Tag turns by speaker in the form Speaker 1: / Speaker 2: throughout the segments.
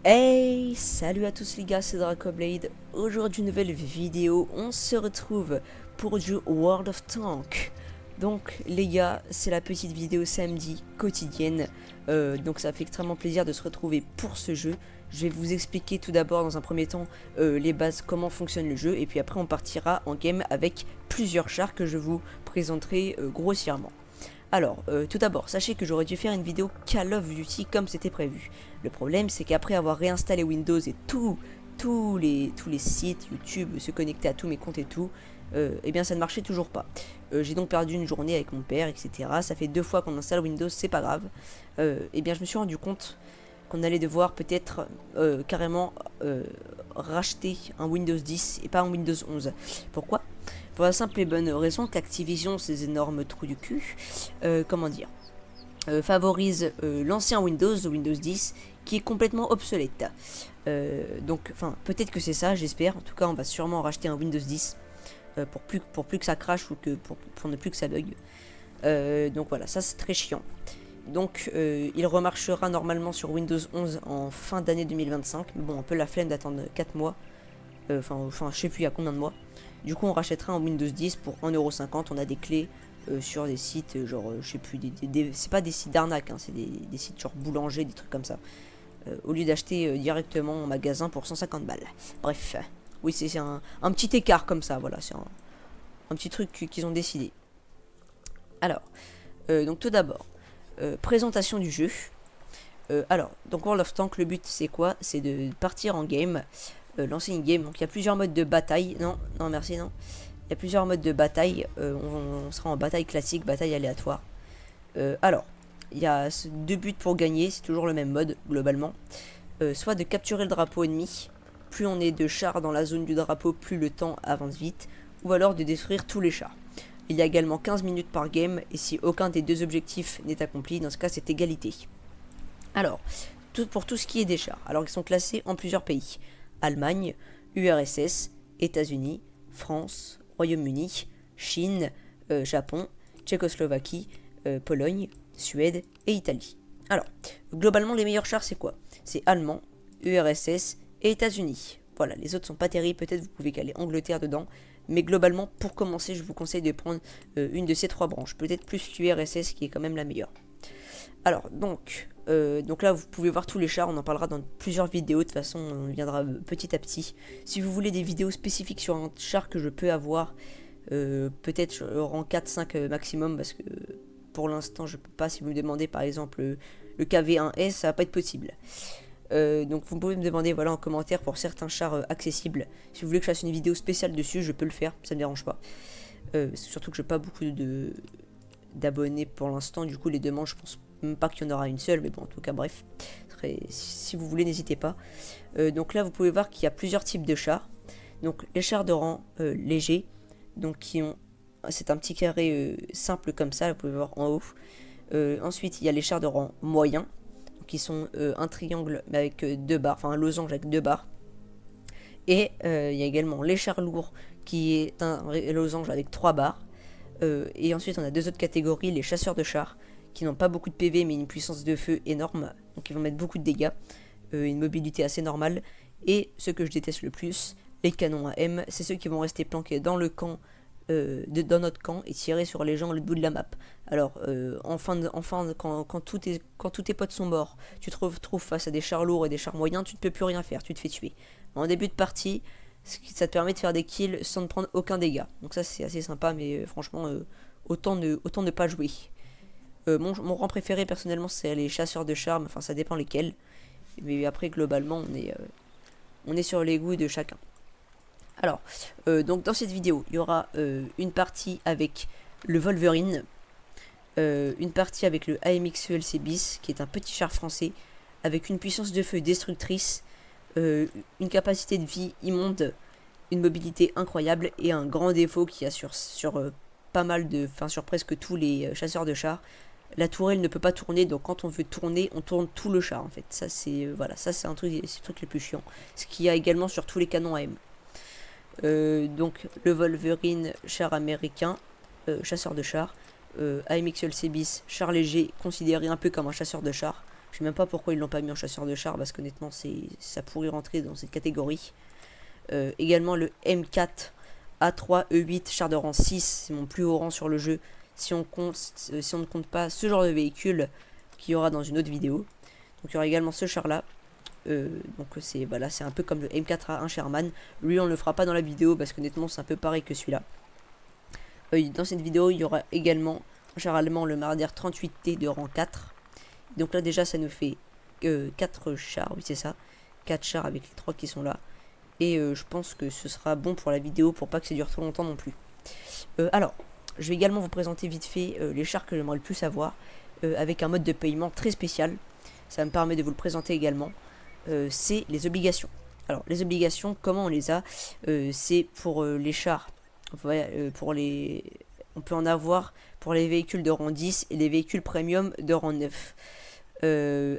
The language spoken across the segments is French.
Speaker 1: Hey, salut à tous les gars, c'est Dracoblade. Aujourd'hui, nouvelle vidéo. On se retrouve pour du World of Tanks. Donc, les gars, c'est la petite vidéo samedi quotidienne. Donc, ça fait extrêmement plaisir de se retrouver pour ce jeu. Je vais vous expliquer tout d'abord, dans un premier temps, les bases, comment fonctionne le jeu. Et puis après, on partira en game avec plusieurs chars que je vous présenterai grossièrement. Alors, tout d'abord, sachez que j'aurais dû faire une vidéo Call of Duty comme c'était prévu. Le problème, c'est qu'après avoir réinstallé Windows et tous les sites YouTube, se connecter à tous mes comptes et tout, eh bien ça ne marchait toujours pas. J'ai donc perdu une journée avec mon père, etc. Ça fait 2 fois qu'on installe Windows, c'est pas grave. Eh bien je me suis rendu compte qu'on allait devoir peut-être carrément racheter un Windows 10 et pas un Windows 11. Pourquoi? Pour la simple et bonne raison qu'Activision, ces énormes trous du cul, comment dire, favorise l'ancien Windows, Windows 10, qui est complètement obsolète. Donc, enfin, peut-être que c'est ça, j'espère. En tout cas, on va sûrement racheter un Windows 10 pour plus que ça crache ou que pour ne plus que ça bug. Donc voilà, ça c'est très chiant. Donc il remarchera normalement sur Windows 11 en fin d'année 2025. Mais bon, on peut la flemme d'attendre 4 mois. Enfin, je sais plus il y a combien de mois. Du coup, on rachètera un Windows 10 pour 1,50€. On a des clés sur des sites, genre, je sais plus, c'est pas des sites d'arnaque, hein, c'est des sites genre boulanger, des trucs comme ça. Au lieu d'acheter directement en magasin pour 150 balles. Bref, oui, c'est un petit écart comme ça, voilà, c'est un petit truc qu'ils ont décidé. Alors, donc tout d'abord, présentation du jeu. Alors, donc World of Tanks, le but c'est quoi? C'est de partir en game, lancer une game. Donc il y a plusieurs modes de bataille. Non, non, merci, non. Il y a plusieurs modes de bataille. On sera en bataille classique, bataille aléatoire. Alors, il y a deux buts pour gagner, c'est toujours le même mode globalement. Soit de capturer le drapeau ennemi, plus on est de chars dans la zone du drapeau, plus le temps avance vite, ou alors de détruire tous les chars. Il y a également 15 minutes par game, et si aucun des deux objectifs n'est accompli, dans ce cas c'est égalité. Alors, pour tout ce qui est des chars, alors ils sont classés en plusieurs pays. Allemagne, URSS, États-Unis, France, Royaume-Uni, Chine, Japon, Tchécoslovaquie, Pologne, Suède et Italie. Alors, globalement, les meilleurs chars, c'est quoi? C'est allemand, URSS et États-Unis. Voilà, les autres sont pas terribles, peut-être vous pouvez caler Angleterre dedans, mais globalement, pour commencer, je vous conseille de prendre une de ces trois branches, peut-être plus l'URSS qui est quand même la meilleure. Alors, donc là, vous pouvez voir tous les chars, on en parlera dans plusieurs vidéos, de toute façon, on viendra petit à petit. Si vous voulez des vidéos spécifiques sur un char que je peux avoir, peut-être rang 4-5 maximum, parce que pour l'instant, je peux pas. Si vous me demandez par exemple le KV1S, ça va pas être possible. Donc vous pouvez me demander voilà en commentaire pour certains chars accessibles. Si vous voulez que je fasse une vidéo spéciale dessus, je peux le faire, ça me dérange pas. Surtout que j'ai pas beaucoup d'abonnés pour l'instant, du coup les demandes, je pense même pas qu'il y en aura une seule, mais bon en tout cas bref. Si vous voulez, n'hésitez pas. Donc là vous pouvez voir qu'il y a plusieurs types de chars. Donc les chars de rang léger, donc qui ont c'est un petit carré simple comme ça, vous pouvez voir en haut. Ensuite, il y a les chars de rang moyen, qui sont un triangle mais avec deux barres, enfin un losange avec deux barres. Et il y a également les chars lourds, qui est un losange avec trois barres. Et ensuite, on a deux autres catégories, les chasseurs de chars, qui n'ont pas beaucoup de PV mais une puissance de feu énorme, donc ils vont mettre beaucoup de dégâts, une mobilité assez normale. Et ce que je déteste le plus, les canons à M, c'est ceux qui vont rester planqués dans le camp dans notre camp et tirer sur les gens au bout de la map. Alors, quand tous tes potes sont morts, tu te retrouves face à des chars lourds et des chars moyens, tu ne peux plus rien faire, tu te fais tuer. En début de partie, ça te permet de faire des kills sans ne prendre aucun dégât. Donc ça c'est assez sympa, mais franchement, autant ne pas jouer. Mon rang préféré personnellement c'est les chasseurs de chars, enfin ça dépend lesquels. Mais après globalement on est sur les goûts de chacun. Alors, donc dans cette vidéo, il y aura une partie avec le Wolverine, une partie avec le AMX ELC bis, qui est un petit char français, avec une puissance de feu destructrice, une capacité de vie immonde, une mobilité incroyable et un grand défaut qu'il y a sur pas mal de, enfin sur presque tous les chasseurs de chars. La tourelle ne peut pas tourner, donc quand on veut tourner, on tourne tout le char en fait. Ça c'est voilà, ça c'est c'est le truc le plus chiant. Ce qu'il y a également sur tous les canons AM. Donc le Wolverine, char américain, chasseur de chars. AMX LC bis, char léger, considéré un peu comme un chasseur de chars. Je sais même pas pourquoi ils l'ont pas mis en chasseur de chars, parce qu'honnêtement, ça pourrait rentrer dans cette catégorie. Également le M4 A3 E8 char de rang 6, c'est mon plus haut rang sur le jeu. Si on ne compte pas ce genre de véhicule qu'il y aura dans une autre vidéo. Donc il y aura également ce char là. Donc c'est un peu comme le M4A1 Sherman. Lui on ne le fera pas dans la vidéo parce qu'honnêtement c'est un peu pareil que celui-là. Dans cette vidéo il y aura également un char allemand, le Marder 38T de rang 4. Donc là déjà ça nous fait 4 chars, oui c'est ça. 4 chars avec les 3 qui sont là. Et je pense que ce sera bon pour la vidéo pour pas que ça dure trop longtemps non plus. Alors, je vais également vous présenter vite fait les chars que j'aimerais le plus avoir. Avec un mode de paiement très spécial. Ça me permet de vous le présenter également. C'est les obligations. Alors, les obligations, comment on les a? C'est pour les chars. On peut en avoir pour les véhicules de rang 10 et les véhicules premium de rang 9.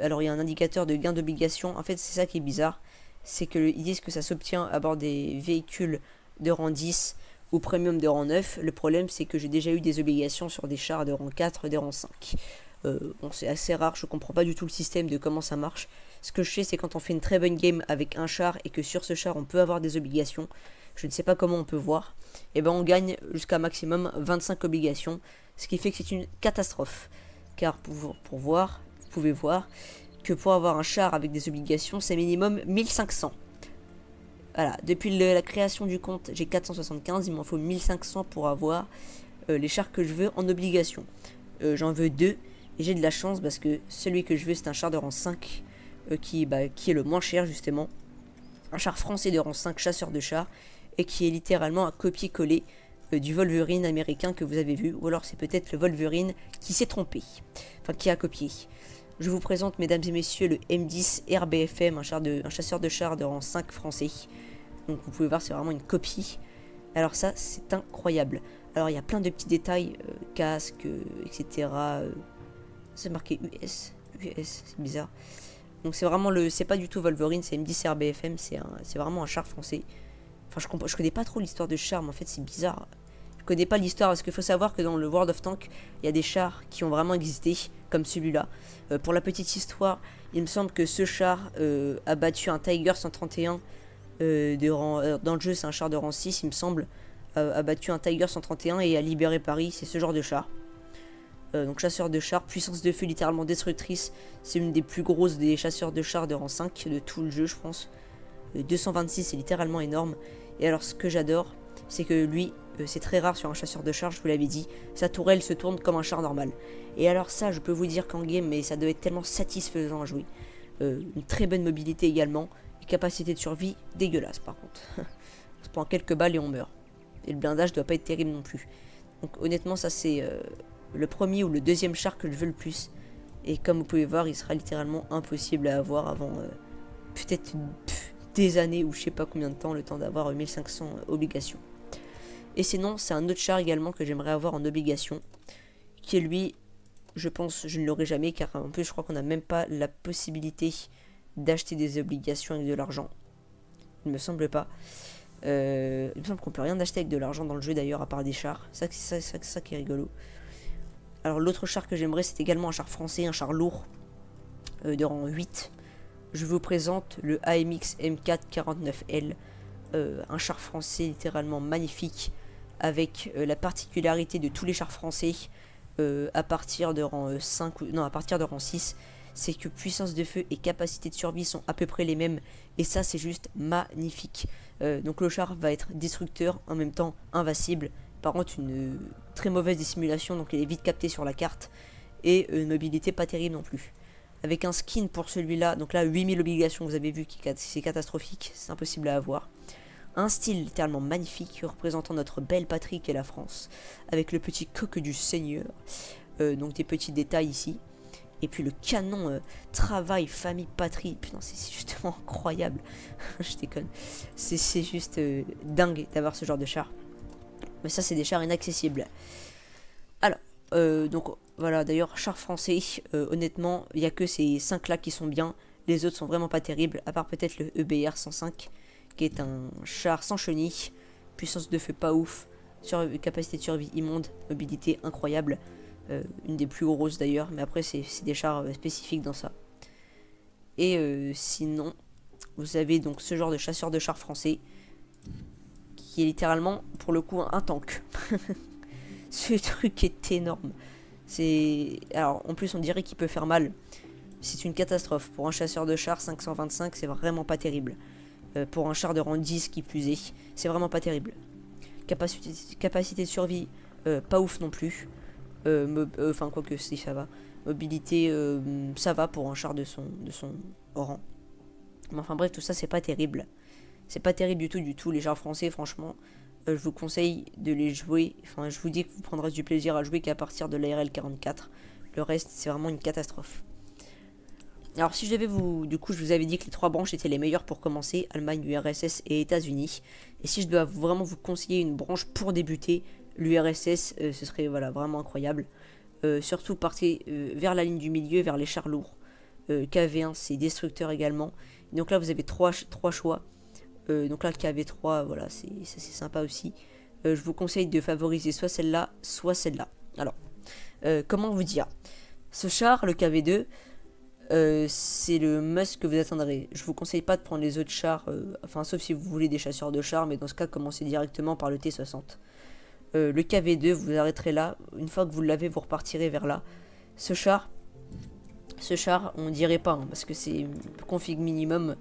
Speaker 1: Alors, il y a un indicateur de gain d'obligation. En fait, c'est ça qui est bizarre. C'est qu'ils disent que ça s'obtient à bord des véhicules de rang 10 ou premium de rang 9. Le problème, c'est que j'ai déjà eu des obligations sur des chars de rang 4 et de rang 5. Bon, c'est assez rare, je comprends pas du tout le système de comment ça marche. Ce que je sais, c'est quand on fait une très bonne game avec un char et que sur ce char on peut avoir des obligations, je ne sais pas comment on peut voir, et ben on gagne jusqu'à maximum 25 obligations, ce qui fait que c'est une catastrophe. Car pour voir, vous pouvez voir que pour avoir un char avec des obligations, c'est minimum 1500. Voilà, depuis la création du compte, j'ai 475, il m'en faut 1500 pour avoir les chars que je veux en obligation. J'en veux 2. Et j'ai de la chance parce que celui que je veux c'est un char de rang 5 qui est le moins cher justement. Un char français de rang 5 chasseur de chars et qui est littéralement un copier-coller du Wolverine américain que vous avez vu. Ou alors c'est peut-être le Wolverine qui s'est trompé. Enfin qui a copié. Je vous présente mesdames et messieurs le M10 RBFM, un chasseur de chars de rang 5 français. Donc vous pouvez voir c'est vraiment une copie. Alors ça c'est incroyable. Alors il y a plein de petits détails, casque, etc. C'est marqué US, c'est bizarre. Donc c'est vraiment c'est pas du tout Wolverine, c'est M10 RBFM, c'est vraiment un char français. Enfin je connais pas trop l'histoire de char, mais en fait c'est bizarre. Je connais pas l'histoire parce qu'il faut savoir que dans le World of Tanks, il y a des chars qui ont vraiment existé, comme celui-là. Pour la petite histoire, il me semble que ce char a battu un Tiger 131 dans le jeu, c'est un char de rang 6, il me semble. A battu un Tiger 131 et a libéré Paris, c'est ce genre de char. Donc chasseur de chars, puissance de feu littéralement destructrice, c'est une des plus grosses des chasseurs de chars de rang 5 de tout le jeu je pense. 226 c'est littéralement énorme. Et alors ce que j'adore, c'est que lui, c'est très rare sur un chasseur de chars, je vous l'avais dit, sa tourelle se tourne comme un char normal. Et alors ça je peux vous dire qu'en game, mais ça doit être tellement satisfaisant à jouer. Une très bonne mobilité également, et capacité de survie dégueulasse par contre. On se prend quelques balles et on meurt. Et le blindage doit pas être terrible non plus. Donc honnêtement ça c'est le premier ou le deuxième char que je veux le plus. Et comme vous pouvez voir il sera littéralement impossible à avoir avant peut-être des années ou je sais pas combien de temps, le temps d'avoir 1500 obligations. Et sinon c'est un autre char également que j'aimerais avoir en obligation, qui est lui, je pense je ne l'aurai jamais car en plus je crois qu'on n'a même pas la possibilité d'acheter des obligations avec de l'argent. Il me semble pas. Il me semble qu'on peut rien acheter avec de l'argent dans le jeu d'ailleurs à part des chars. C'est ça qui est rigolo. Alors l'autre char que j'aimerais c'est également un char français, un char lourd de rang 8. Je vous présente le AMX M4 49L, un char français littéralement magnifique avec la particularité de tous les chars français à partir de rang 5 non à partir de rang 6, c'est que puissance de feu et capacité de survie sont à peu près les mêmes et ça c'est juste magnifique. Donc le char va être destructeur en même temps invincible. Par contre une très mauvaise dissimulation, donc il est vite capté sur la carte. Et une mobilité pas terrible non plus. Avec un skin pour celui-là, donc là 8000 obligations vous avez vu, c'est catastrophique, c'est impossible à avoir. Un style littéralement magnifique représentant notre belle patrie qu'est la France. Avec le petit coq du Seigneur, donc des petits détails ici. Et puis le canon travail, famille, patrie, putain c'est justement incroyable. Je déconne, c'est juste dingue d'avoir ce genre de char. Mais ça c'est des chars inaccessibles. Alors, donc voilà, d'ailleurs char français, honnêtement, il n'y a que ces 5 là qui sont bien. Les autres sont vraiment pas terribles, à part peut-être le EBR 105, qui est un char sans chenille, puissance de feu pas ouf, capacité de survie immonde, mobilité incroyable, une des plus grosses d'ailleurs, mais après c'est des chars spécifiques dans ça. Et sinon, vous avez donc ce genre de chasseur de chars français qui est littéralement pour le coup un tank. Ce truc est énorme. Alors en plus on dirait qu'il peut faire mal. C'est une catastrophe. Pour un chasseur de chars 525, c'est vraiment pas terrible. Pour un char de rang 10 qui plus est, c'est vraiment pas terrible. Capacité de survie, pas ouf non plus. Enfin quoique si ça va. Mobilité, ça va pour un char de son rang. Mais enfin bref, tout ça c'est pas terrible. C'est pas terrible du tout. Les chars français, franchement, je vous conseille de les jouer. Enfin, je vous dis que vous prendrez du plaisir à jouer qu'à partir de l'ARL 44. Le reste, c'est vraiment une catastrophe. Alors, si je devais vous... Du coup, je vous avais dit que les 3 branches étaient les meilleures pour commencer. Allemagne, URSS et États-Unis. Et si je dois vraiment vous conseiller une branche pour débuter, l'URSS, ce serait voilà, vraiment incroyable. Surtout, partez vers la ligne du milieu, vers les chars lourds. KV1, c'est destructeur également. Donc là, vous avez 3 choix. Donc là, KV3, voilà, c'est sympa aussi. Je vous conseille de favoriser soit celle-là, soit celle-là. Alors, comment vous dire? Ce char, le KV2, c'est le must que vous atteindrez. Je vous conseille pas de prendre les autres chars, enfin sauf si vous voulez des chasseurs de chars, mais dans ce cas, commencez directement par le T60. Le KV2, vous arrêterez là. Une fois que vous l'avez, vous repartirez vers là. Ce char, on dirait pas, hein, parce que c'est config minimum.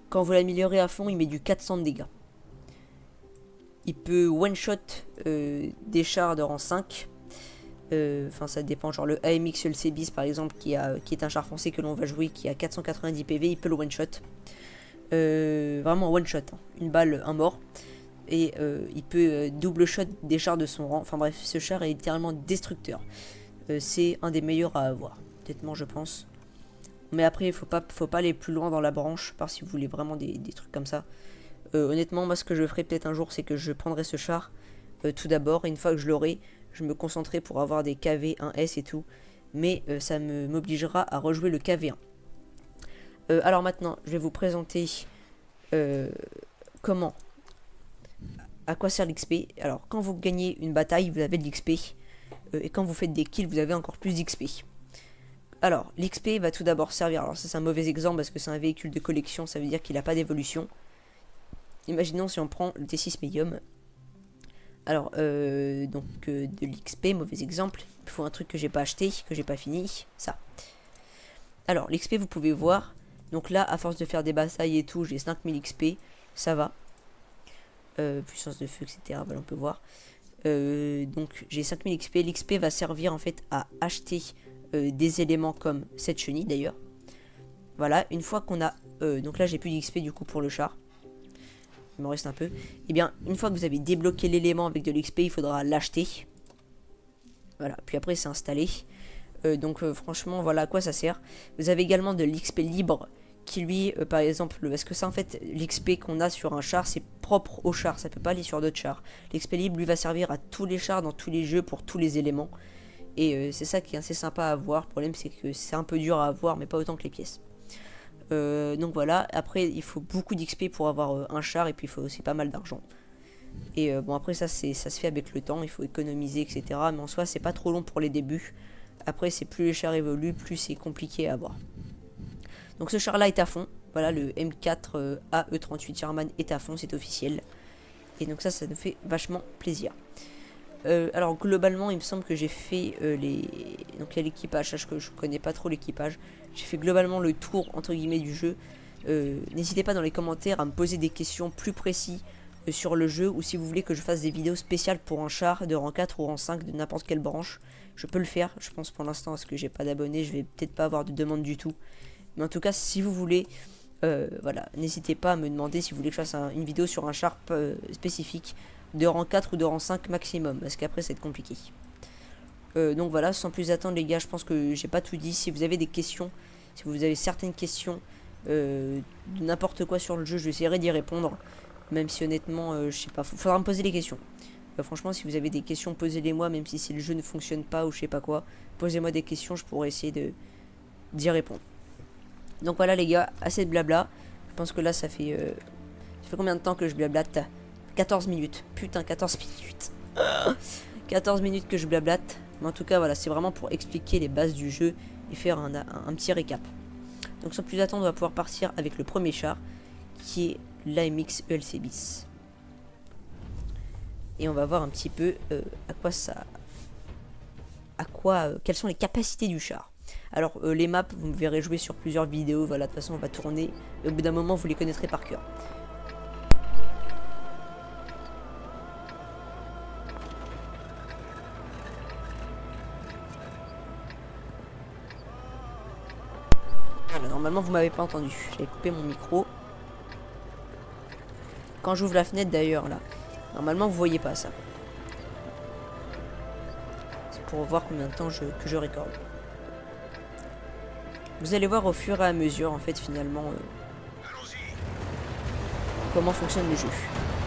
Speaker 1: Quand vous l'améliorez à fond, il met du 400 de dégâts. Il peut one-shot des chars de rang 5. Enfin, ça dépend. Genre le AMX LC-BIS par exemple, qui est un char français que l'on va jouer, qui a 490 PV, il peut le one-shot. Vraiment one-shot. Hein. Une balle, un mort. Et il peut double-shot des chars de son rang. Enfin bref, ce char est littéralement destructeur. C'est un des meilleurs à avoir. Honnêtement, je pense. Mais après, il faut pas aller plus loin dans la branche, par si vous voulez vraiment des trucs comme ça. Honnêtement, moi, ce que je ferai peut-être un jour, c'est que je prendrai ce char tout d'abord. Et une fois que je l'aurai, je me concentrerai pour avoir des KV 1S et tout. Mais ça m'obligera à rejouer le KV1. Alors maintenant, je vais vous présenter à quoi sert l'XP. Alors, quand vous gagnez une bataille, vous avez de l'XP. Et quand vous faites des kills, vous avez encore plus d'XP. Alors, l'XP va tout d'abord servir, alors ça c'est un mauvais exemple parce que c'est un véhicule de collection, ça veut dire qu'il n'a pas d'évolution. Imaginons si on prend le T6 Medium. Alors, de l'XP, mauvais exemple, il faut un truc que j'ai pas acheté, que j'ai pas fini, ça. Alors, l'XP vous pouvez voir, donc là, à force de faire des batailles et tout, j'ai 5000 XP, ça va. Puissance de feu, etc, voilà, on peut voir. Donc, j'ai 5000 XP, l'XP va servir en fait à acheter des éléments comme cette chenille d'ailleurs. Voilà, une fois qu'on a... donc là j'ai plus d'XP du coup pour le char. Il m'en reste un peu. Et bien, une fois que vous avez débloqué l'élément avec de l'XP, il faudra l'acheter. Voilà, puis après c'est installé. Franchement, voilà à quoi ça sert. Vous avez également de l'XP libre qui lui, par exemple, parce que ça en fait, l'XP qu'on a sur un char, c'est propre au char, ça peut pas aller sur d'autres chars. L'XP libre lui va servir à tous les chars dans tous les jeux pour tous les éléments. Et c'est ça qui est assez sympa à avoir. Le problème c'est que c'est un peu dur à avoir, mais pas autant que les pièces. Donc voilà, après il faut beaucoup d'XP pour avoir un char, et puis il faut aussi pas mal d'argent. Et bon après ça se fait avec le temps, il faut économiser etc. Mais en soi c'est pas trop long pour les débuts. Après c'est plus les chars évoluent, plus c'est compliqué à avoir. Donc ce char là est à fond. Voilà, le M4 AE38 Sherman est à fond, c'est officiel. Et donc ça nous fait vachement plaisir. Alors globalement il me semble que j'ai fait donc il y a l'équipage, sache que je connais pas trop l'équipage. J'ai fait globalement le tour entre guillemets du jeu. N'hésitez pas dans les commentaires à me poser des questions plus précises sur le jeu, ou si vous voulez que je fasse des vidéos spéciales pour un char de rang 4 ou rang 5 de n'importe quelle branche. Je peux le faire, je pense pour l'instant parce que j'ai pas d'abonnés, je vais peut-être pas avoir de demande du tout. Mais en tout cas si vous voulez, voilà, n'hésitez pas à me demander si vous voulez que je fasse une vidéo sur un char spécifique de rang 4 ou de rang 5 maximum, parce qu'après ça va être compliqué. Donc voilà, sans plus attendre les gars, je pense que j'ai pas tout dit. Si vous avez des questions, si vous avez certaines questions de n'importe quoi sur le jeu, je essaierai d'y répondre. Même si honnêtement, je sais pas, faudra me poser les questions. Franchement, si vous avez des questions, posez-les moi, même si le jeu ne fonctionne pas ou je sais pas quoi. Posez-moi des questions, je pourrai essayer d'y répondre. Donc voilà les gars, assez de blabla. Je pense que là ça fait combien de temps que je blablate? 14 minutes. Putain, 14 minutes. 14 minutes que je blablate. Mais en tout cas, voilà, c'est vraiment pour expliquer les bases du jeu et faire un petit récap. Donc sans plus attendre, on va pouvoir partir avec le premier char, qui est l'AMX ELC bis. Et on va voir un petit peu quelles sont les capacités du char. Alors les maps, vous me verrez jouer sur plusieurs vidéos, voilà, de toute façon on va tourner, et au bout d'un moment vous les connaîtrez par cœur. Voilà, normalement vous m'avez pas entendu, j'avais coupé mon micro. Quand j'ouvre la fenêtre d'ailleurs là, normalement vous voyez pas ça. C'est pour voir combien de temps que je recorde. Vous allez voir au fur et à mesure en fait finalement comment fonctionne le jeu.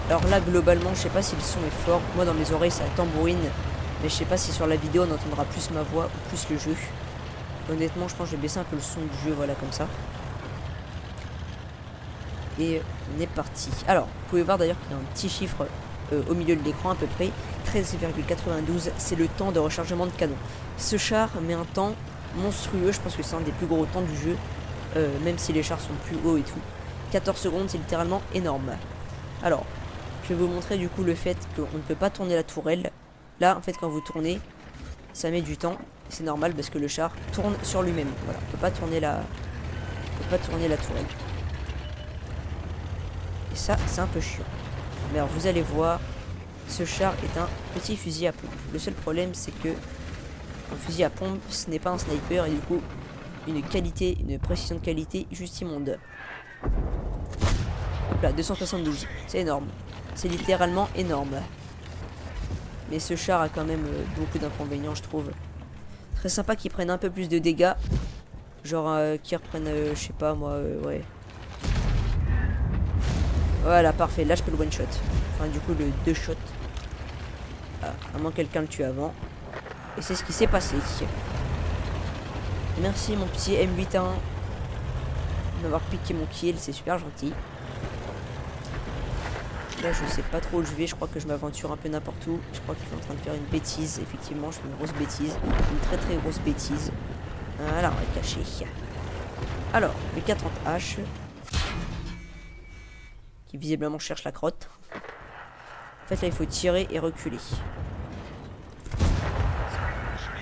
Speaker 1: Alors là globalement je sais pas si le son est fort, moi dans mes oreilles ça tambourine, mais je sais pas si sur la vidéo on entendra plus ma voix ou plus le jeu. Honnêtement je pense que je vais baisser un peu le son du jeu, voilà comme ça. Et on est parti. Alors vous pouvez voir d'ailleurs qu'il y a un petit chiffre au milieu de l'écran à peu près, 13,92, c'est le temps de rechargement de canon. Ce char met un temps monstrueux, je pense que c'est un des plus gros temps du jeu, même si les chars sont plus hauts et tout. 14 secondes, c'est littéralement énorme. Alors, je vais vous montrer du coup le fait qu'on ne peut pas tourner la tourelle. Là, en fait, quand vous tournez, ça met du temps. C'est normal parce que le char tourne sur lui-même. Voilà, on peut pas tourner la tourelle. Et ça, c'est un peu chiant. Mais alors, vous allez voir, ce char est un petit fusil à pompe. Le seul problème, c'est que un fusil à pompe, ce n'est pas un sniper et du coup, une précision de qualité juste immonde. Hop là, 272, c'est énorme. C'est littéralement énorme. Mais ce char a quand même beaucoup d'inconvénients, je trouve. Très sympa qu'ils prennent un peu plus de dégâts. Genre qu'ils reprennent, je sais pas moi, ouais. Voilà, parfait. Là, je peux le one shot. Enfin, du coup, le deux shot. Ah, à moins que quelqu'un le tue avant. Et c'est ce qui s'est passé. Merci mon petit M81 d'avoir piqué mon kill, c'est super gentil. Là je sais pas trop où je vais, je crois que je m'aventure un peu n'importe où. Je crois que je suis en train de faire une bêtise, effectivement je fais une grosse bêtise. Une très très grosse bêtise. Voilà, on va être caché. Alors, le K30H qui visiblement cherche la crotte. En fait là il faut tirer et reculer.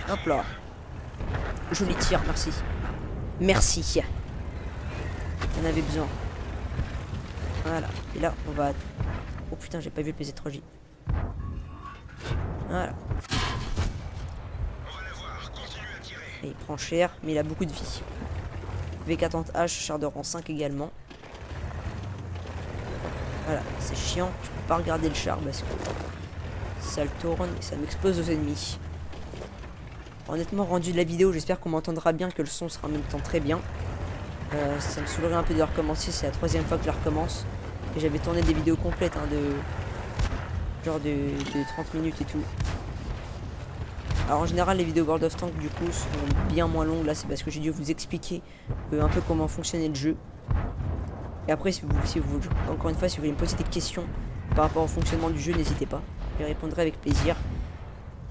Speaker 1: Hop là. Joli tir, merci. Merci. On avait besoin. Voilà. Et là, on va... Oh putain, j'ai pas vu le PZ3J. Voilà. Et il prend cher, mais il a beaucoup de vie. V40H, char de rang 5 également. Voilà, c'est chiant. Je peux pas regarder le char parce que ça le tourne et ça m'explose aux ennemis. Honnêtement, rendu de la vidéo, j'espère qu'on m'entendra bien, que le son sera en même temps très bien. Ça me saoulerait un peu de recommencer, c'est la 3e fois que je la recommence. Et j'avais tourné des vidéos complètes, hein, de 30 minutes et tout. Alors en général, les vidéos World of Tanks du coup sont bien moins longues. Là, c'est parce que j'ai dû vous expliquer un peu comment fonctionnait le jeu. Et après, encore une fois, si vous voulez me poser des questions par rapport au fonctionnement du jeu, n'hésitez pas. Je répondrai avec plaisir.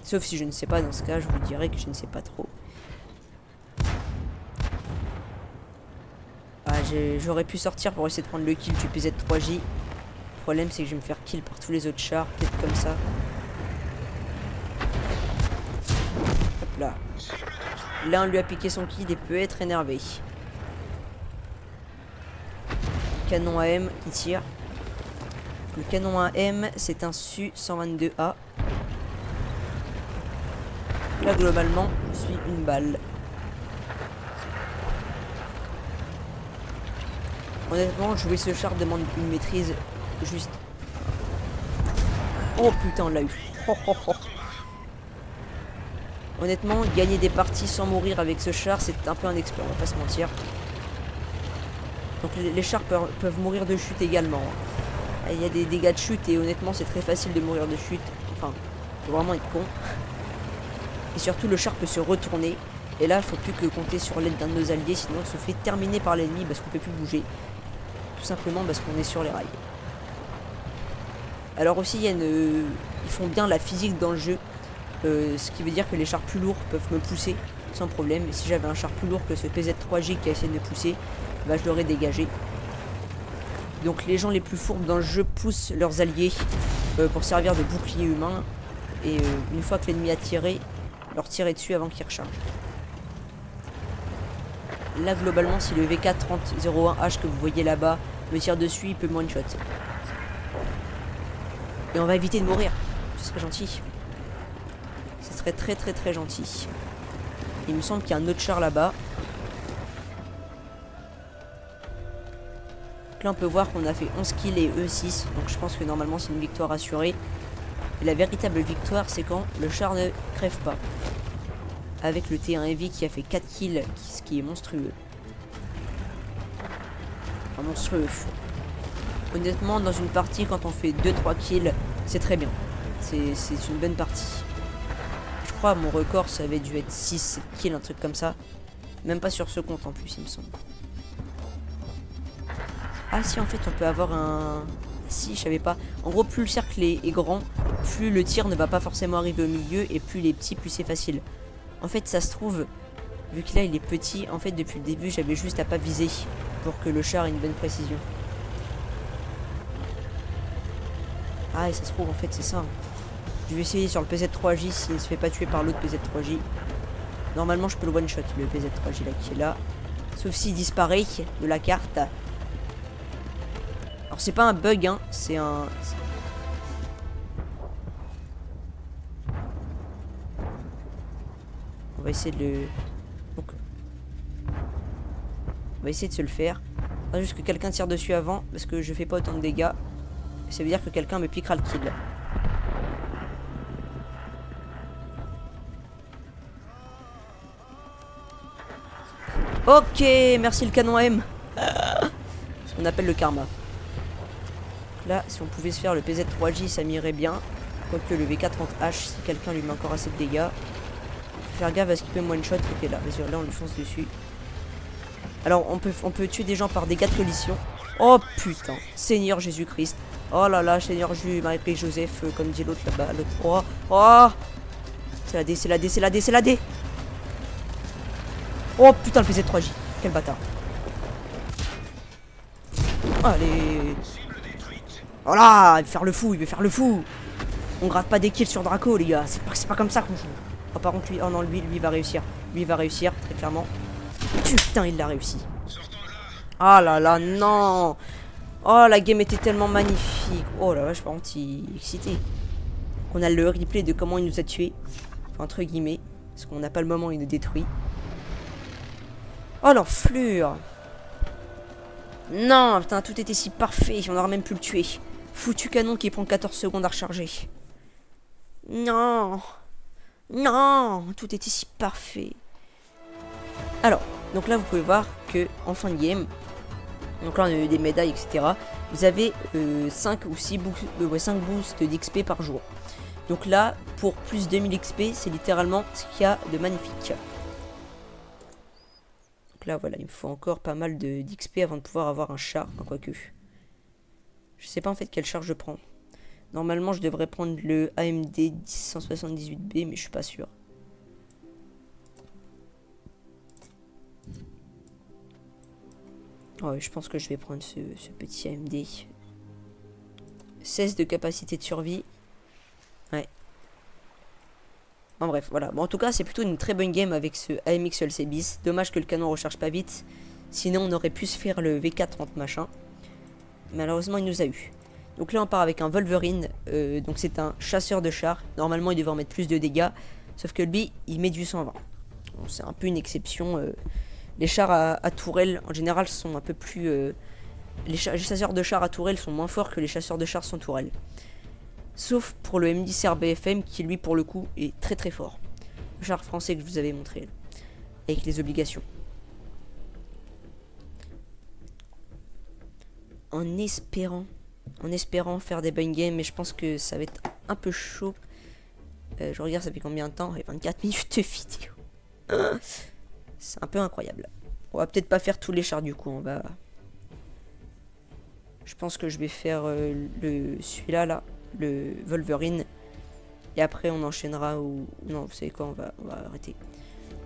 Speaker 1: Sauf si je ne sais pas, dans ce cas, je vous dirai que je ne sais pas trop. Ah, j'aurais pu sortir pour essayer de prendre le kill du PZ3J. Le problème, c'est que je vais me faire kill par tous les autres chars, peut-être comme ça. Hop là. Là, on lui a piqué son kill et peut être énervé. Canon AM qui tire. Le canon AM, c'est un Su-122A. Là, globalement, je suis une balle. Honnêtement, jouer ce char demande une maîtrise juste... Oh putain, on l'a eu. Oh, oh, oh. Honnêtement, gagner des parties sans mourir avec ce char, c'est un peu un exploit, on va pas se mentir. Donc les chars peuvent mourir de chute également. Il y a des dégâts de chute et honnêtement, c'est très facile de mourir de chute. Enfin, faut vraiment être con. Et surtout, le char peut se retourner. Et là, il faut plus que compter sur l'aide d'un de nos alliés, sinon on se fait terminer par l'ennemi parce qu'on peut plus bouger. Tout simplement parce qu'on est sur les rails. Alors aussi, ils font bien la physique dans le jeu. Ce qui veut dire que les chars plus lourds peuvent me pousser sans problème. Et si j'avais un char plus lourd que ce PZ3J qui a essayé de me pousser, bah, je l'aurais dégagé. Donc les gens les plus fourbes dans le jeu poussent leurs alliés pour servir de bouclier humain. Et une fois que l'ennemi a tiré, leur tirer dessus avant qu'il recharge. Là globalement si le VK3001H que vous voyez là-bas me tire dessus, il peut me one-shot. Et on va éviter de mourir. Ce serait gentil. Ce serait très très très gentil. Il me semble qu'il y a un autre char là-bas. Là on peut voir qu'on a fait 11 kills et eux 6. Donc je pense que normalement c'est une victoire assurée. Et la véritable victoire c'est quand le char ne crève pas. Avec le T1 Heavy qui a fait 4 kills, ce qui est monstrueux. Enfin, monstrueux. Honnêtement dans une partie quand on fait 2-3 kills c'est très bien. C'est une bonne partie. Je crois mon record ça avait dû être 6 kills, un truc comme ça. Même pas sur ce compte en plus il me semble. Ah si en fait on peut avoir un... Si je savais pas. En gros plus le cercle est grand, plus le tir ne va pas forcément arriver au milieu et plus il est petit plus c'est facile. En fait ça se trouve, vu que là il est petit, en fait depuis le début j'avais juste à pas viser pour que le char ait une bonne précision. Ah et ça se trouve en fait c'est ça. Je vais essayer sur le PZ3J s'il ne se fait pas tuer par l'autre PZ3J. Normalement je peux le one shot le PZ3J là qui est là. Sauf s'il disparaît de la carte. Alors c'est pas un bug hein, c'est un... On va essayer de le... Donc... On va essayer de se le faire. Pas juste que quelqu'un tire dessus avant, parce que je fais pas autant de dégâts. Ça veut dire que quelqu'un me piquera le kill. Ok, merci le canon M. Ce qu'on appelle le karma. Là, si on pouvait se faire le PZ3J, ça m'irait bien. Quoique le VK30H, si quelqu'un lui met encore assez de dégâts. Faut faire gaffe à ce qu'il peut me one-shot. Ok, là, vas-y, là, on lui fonce dessus. Alors, on peut tuer des gens par dégâts de collision. Oh putain, Seigneur Jésus-Christ. Oh là là, Seigneur Jésus, Marie Joseph, comme dit l'autre là-bas. Oh, oh. C'est la D, c'est la D, c'est la D, c'est la D. Oh putain, le PZ3J. Quel bâtard. Allez. Voilà, il veut faire le fou, il veut faire le fou. On gratte pas des kills sur Draco, les gars. C'est pas comme ça qu'on joue. Oh, par contre, lui, oh non, lui, il va réussir. Lui, il va réussir, très clairement. Putain, il l'a réussi. Ah là là, non. Oh, la game était tellement magnifique. Oh là là, je suis pas excité. On a le replay de comment il nous a tués. Enfin, entre guillemets. Parce qu'on n'a pas le moment où il nous détruit. Oh, l'enflure. Non, putain, tout était si parfait. On aurait même pu le tuer. Foutu canon qui prend 14 secondes à recharger. Non. Non, tout était si parfait. Alors, donc là, vous pouvez voir que en fin de game, donc là, on a eu des médailles, etc. Vous avez 5 ou 6 5 boosts d'XP par jour. Donc là, pour plus 2000 XP, c'est littéralement ce qu'il y a de magnifique. Donc là, voilà, il me faut encore pas mal d'XP avant de pouvoir avoir un char. Enfin, quoique. Je sais pas en fait quel char je prends. Normalement, je devrais prendre le AMD 1078B, mais je suis pas sûr. Ouais, je pense que je vais prendre ce petit AMD. 16 de capacité de survie. Ouais. En bref, voilà. Bon, en tout cas, c'est plutôt une très bonne game avec ce AMX LC bis. Dommage que le canon recharge pas vite. Sinon, on aurait pu se faire le VK30 machin. Malheureusement, il nous a eu. Donc là, on part avec un Wolverine. Donc c'est un chasseur de chars. Normalement, il devrait en mettre plus de dégâts. Sauf que lui, il met du 120. Bon, c'est un peu une exception. Les chars à tourelle, en général, sont un peu plus... les chasseurs de chars à tourelle sont moins forts que les chasseurs de chars sans tourelle. Sauf pour le M10 RBFM, qui lui, pour le coup, est très très fort. Le char français que je vous avais montré. Là, avec les obligations. En espérant faire des bonnes games, mais je pense que ça va être un peu chaud. Je regarde, ça fait combien de temps? 24 minutes de vidéo. C'est un peu incroyable. On va peut-être pas faire tous les chars du coup. Je pense que je vais faire celui-là, là, le Wolverine. Et après, on enchaînera ou... Non, vous savez quoi, on va arrêter.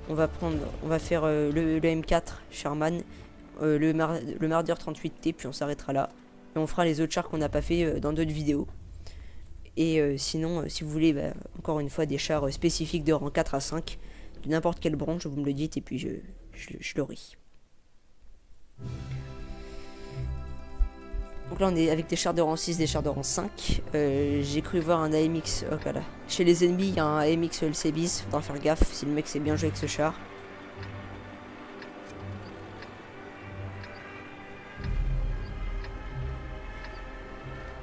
Speaker 1: on va faire le M4 Sherman, le Marder 38T, puis on s'arrêtera là. Et on fera les autres chars qu'on n'a pas fait dans d'autres vidéos. Et sinon, si vous voulez, encore une fois, des chars spécifiques de rang 4 à 5, de n'importe quelle branche, vous me le dites, et puis je le ris. Donc là, on est avec des chars de rang 6, des chars de rang 5. J'ai cru voir un AMX. Oh, voilà. Chez les ennemis, il y a un AMX LC bis. Faudra faire gaffe si le mec sait bien jouer avec ce char.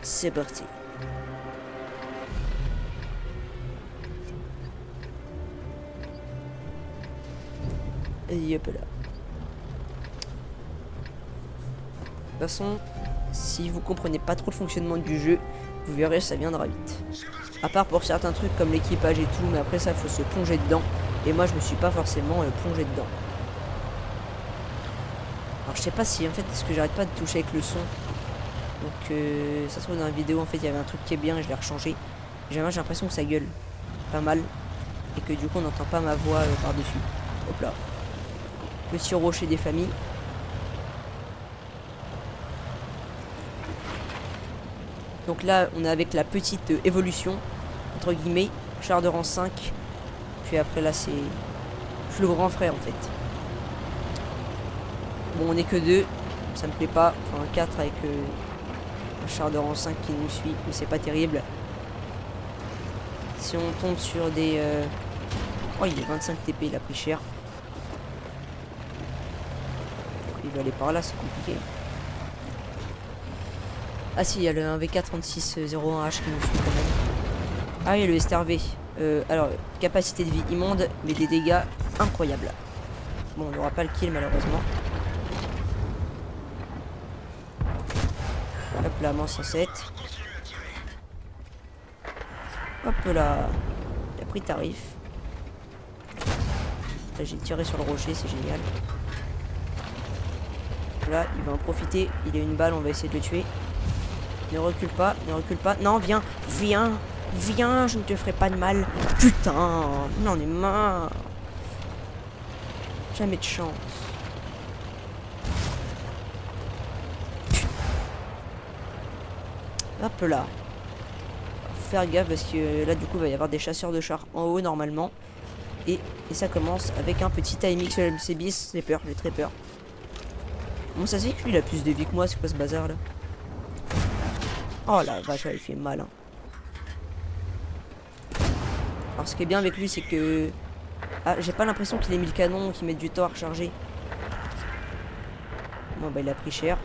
Speaker 1: C'est parti. Et hop là. De toute façon, si vous comprenez pas trop le fonctionnement du jeu, vous verrez, ça viendra vite. À part pour certains trucs comme l'équipage et tout, mais après ça, il faut se plonger dedans. Et moi, je me suis pas forcément plongé dedans. Alors, je sais pas si, en fait, parce que j'arrête pas de toucher avec le son. Donc, ça se trouve dans la vidéo, en fait, il y avait un truc qui est bien et je l'ai rechangé. J'ai l'impression que ça gueule pas mal. Et que du coup, on n'entend pas ma voix par-dessus. Hop là. Petit rocher des familles. Donc là, on est avec la petite évolution, entre guillemets, char de rang 5. Puis après là, c'est le grand frère en fait. Bon, on n'est que 2, ça me plaît pas. Enfin, 4 avec un char de rang 5 qui nous suit, mais c'est pas terrible. Si on tombe sur des... Oh, il est 25 TP, il a pris cher. Il va aller par là, c'est compliqué. Ah si, il y a le 1VK3601H qui nous suit quand même. Ah, il y a le STRV. Alors, capacité de vie immonde, mais des dégâts incroyables. Bon, on n'aura pas le kill malheureusement. Hop là, moins 107. Hop là. Il a pris tarif. Là, j'ai tiré sur le rocher, c'est génial. Là, il va en profiter. Il a une balle, on va essayer de le tuer. Ne recule pas, ne recule pas. Non, viens, viens, viens, je ne te ferai pas de mal. Putain, j'en ai marre. Jamais de chance. Hop là. Faut faire gaffe parce que là, du coup, il va y avoir des chasseurs de chars en haut normalement. Et ça commence avec un petit AMX LMC bis. J'ai peur, j'ai très peur. Bon, ça c'est que lui, il a plus de vie que moi. C'est quoi ce bazar là? Oh la vache, il fait mal. Hein. Alors ce qui est bien avec lui, c'est que... Ah, j'ai pas l'impression qu'il ait mis le canon, qu'il mette du temps à recharger. Bon bah il a pris cher.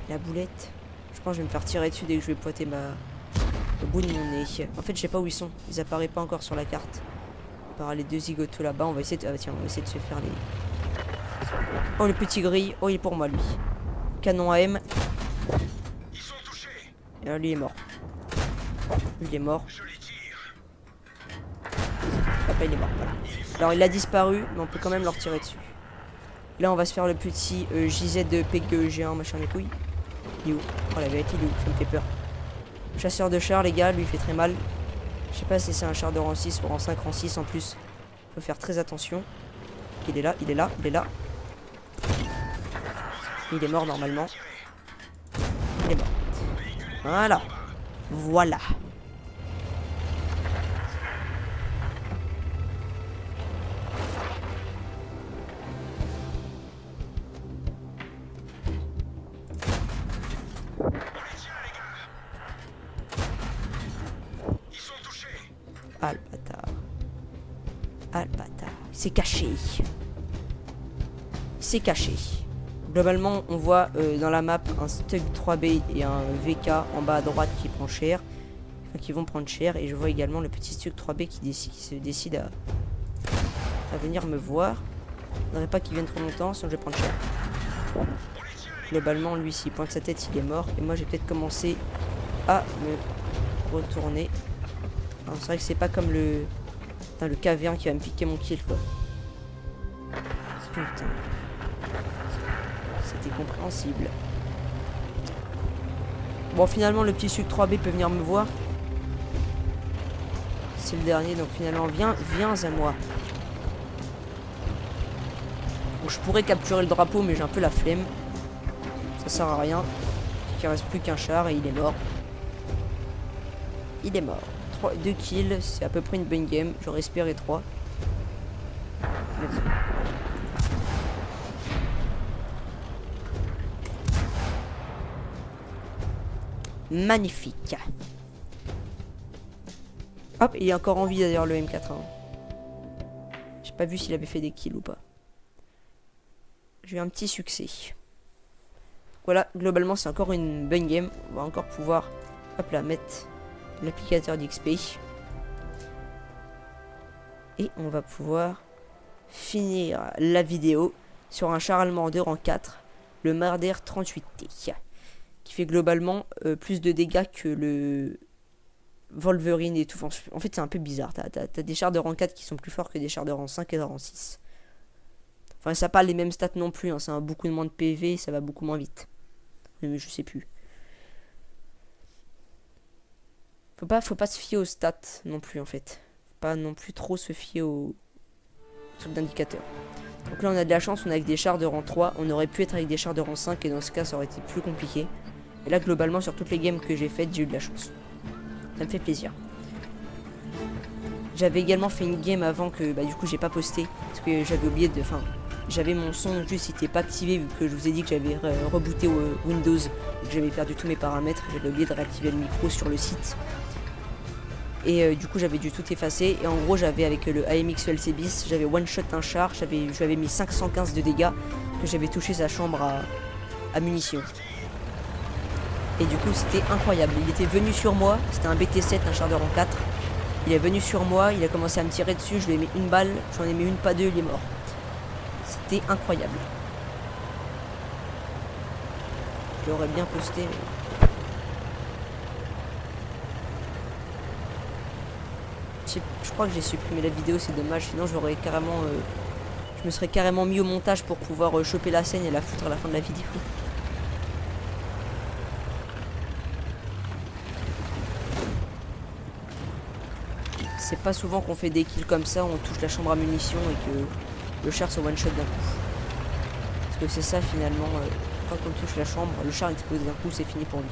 Speaker 1: La boulette. Je pense que je vais me faire tirer dessus dès que je vais pointer le bout de mon nez. En fait, je sais pas où ils sont. Ils apparaissent pas encore sur la carte. Par les deux zigotos là-bas, on va essayer de... Ah, tiens, on va essayer de se faire les... Oh, le petit gris. Oh, il est pour moi, lui. Canon AM. Et là, lui est mort. Lui, il est mort. Papa, il est mort. Voilà. Alors, il a disparu, mais on peut quand même leur tirer dessus. Là, on va se faire le petit JZ de PG1, machin les couilles. Il est où? Oh, la vérité, il est où? Ça me fait peur. Chasseur de chars, les gars, lui, il fait très mal. Je sais pas si c'est un char de rang 6 ou rang 5, rang 6 en plus. Faut faire très attention. Il est là, il est là, il est là. Il est mort normalement. Il est mort. Voilà. Voilà. Ah le bâtard. Ah le bâtard. Il s'est caché. Il s'est caché. Globalement, on voit dans la map un Stug 3B et un VK en bas à droite qui prend cher. Enfin, qui vont prendre cher. Et je vois également le petit Stug 3B qui se décide à venir me voir. Je ne voudrais pas qu'il vienne trop longtemps, sinon je vais prendre cher. Globalement, lui, s'il pointe sa tête, il est mort. Et moi, j'ai peut-être commencé à me retourner. C'est vrai que c'est pas comme le KV1 qui va me piquer mon kill, quoi. Putain. C'était compréhensible. Bon, finalement, le petit sucre 3B peut venir me voir. C'est le dernier, donc finalement, viens à moi. Bon, je pourrais capturer le drapeau, mais j'ai un peu la flemme. Ça sert à rien. Il reste plus qu'un char et il est mort. Il est mort. 2 kills, c'est à peu près une bonne game. J'aurais espéré 3. Mais bon. Magnifique. Hop, il est encore en vie d'ailleurs le M4. J'ai pas vu s'il avait fait des kills ou pas. J'ai eu un petit succès. Voilà, globalement c'est encore une bonne game. On va encore pouvoir, hop là, mettre l'applicateur d'XP. Et on va pouvoir finir la vidéo sur un char allemand de rang 4, le Marder 38T. Qui fait globalement plus de dégâts que le Wolverine et tout. En fait, c'est un peu bizarre. T'as des chars de rang 4 qui sont plus forts que des chars de rang 5 et de rang 6. Enfin, ça n'a pas les mêmes stats non plus. Hein. Ça a beaucoup moins de PV, ça va beaucoup moins vite. Mais je sais plus. Faut pas se fier aux stats non plus, en fait. Faut pas non plus trop se fier aux trucs d'indicateur. Donc là, on a de la chance, on est avec des chars de rang 3. On aurait pu être avec des chars de rang 5 et dans ce cas, ça aurait été plus compliqué. Et là, globalement, sur toutes les games que j'ai faites, j'ai eu de la chance. Ça me fait plaisir. J'avais également fait une game avant que, du coup, j'ai pas posté. Parce que j'avais oublié de... Enfin, j'avais mon son juste, il n'était pas activé vu que je vous ai dit que j'avais rebooté Windows. Et que j'avais perdu tous mes paramètres. J'avais oublié de réactiver le micro sur le site. Et du coup, j'avais dû tout effacer. Et en gros, j'avais avec le AMX LC bis, j'avais one-shot un char. Je lui avais mis 515 de dégâts. Que j'avais touché sa chambre à munitions. Et du coup c'était incroyable, il était venu sur moi, c'était un BT7, un char de rang 4. Il est venu sur moi, il a commencé à me tirer dessus, je lui ai mis une balle, j'en ai mis une, pas deux, il est mort. C'était incroyable. Je l'aurais bien posté. Mais... Je crois que j'ai supprimé la vidéo, c'est dommage, sinon j'aurais carrément... je me serais carrément mis au montage pour pouvoir choper la scène et la foutre à la fin de la vidéo. C'est pas souvent qu'on fait des kills comme ça, on touche la chambre à munitions et que le char se one shot d'un coup. Parce que c'est ça finalement, quand on touche la chambre, le char explose d'un coup, c'est fini pour lui.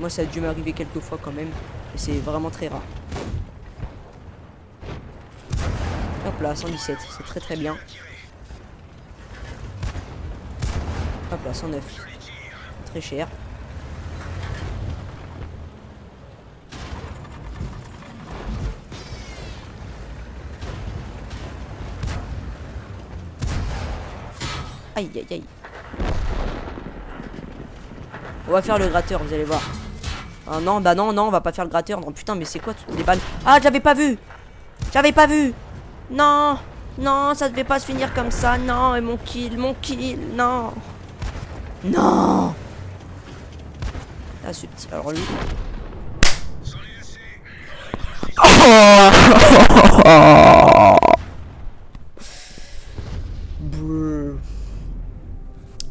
Speaker 1: Moi ça a dû m'arriver quelques fois quand même, mais c'est vraiment très rare. Hop là, 117, c'est très très bien. Hop là, 109, très cher. Aïe aïe aïe. On va faire le gratteur, vous allez voir. Ah non, bah non, on va pas faire le gratteur. Non, putain, mais c'est quoi toutes les balles? Ah, j'avais pas vu. J'avais pas vu. Non, non, ça devait pas se finir comme ça. Non, et mon kill, non. Non. Ah, ce petit, alors lui.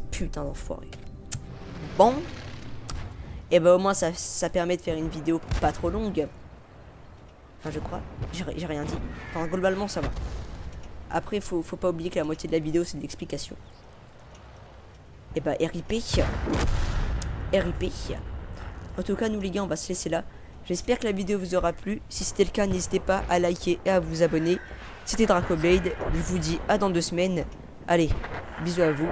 Speaker 1: Putain d'enfoiré. Bon. Et bah au moins ça permet de faire une vidéo pas trop longue. Enfin je crois. J'ai rien dit. Enfin globalement ça va. Après faut pas oublier que la moitié de la vidéo c'est de l'explication. Et bah RIP. RIP. En tout cas nous les gars on va se laisser là. J'espère que la vidéo vous aura plu. Si c'était le cas n'hésitez pas à liker et à vous abonner. C'était Dracoblade. Je vous dis à dans 2 semaines. Allez, bisous à vous.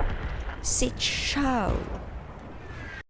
Speaker 1: C'est ciao.